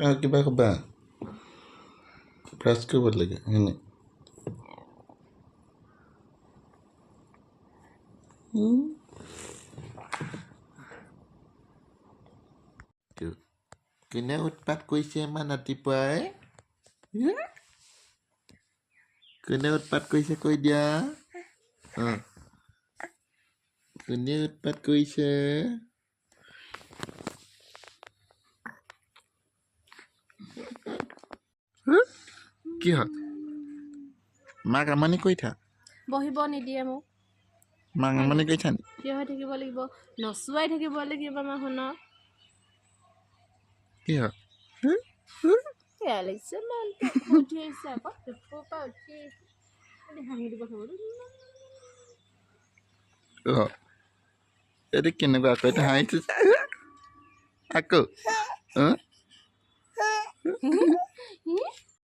কিবা ক'বা ব্ৰাছ কৰিব লাগে হয়নে কোনে উৎপাত কৰিছে ইমান ৰাতিপুৱাই কোনে উৎপাত কৰিছে কৈ দিয়া কোনে উৎপাত কৰিছে কি হ'ল মাক আমনি কৰি থাক বহিব নিদিয়ে মোক মাক আমনি কৰি থাক থিয় হৈ থাকিব লাগিব নচুৱাই থাকিব লাগিব মাহঁতক কি হ'ল বেয়া লাগিছে মনটো উঠি আহিছে আকৌ দুপৰ পৰা উঠি হাঁহি দিব খাব এইটো কেনেকুৱা আকৌ এইটো হাঁহিছে আকৌ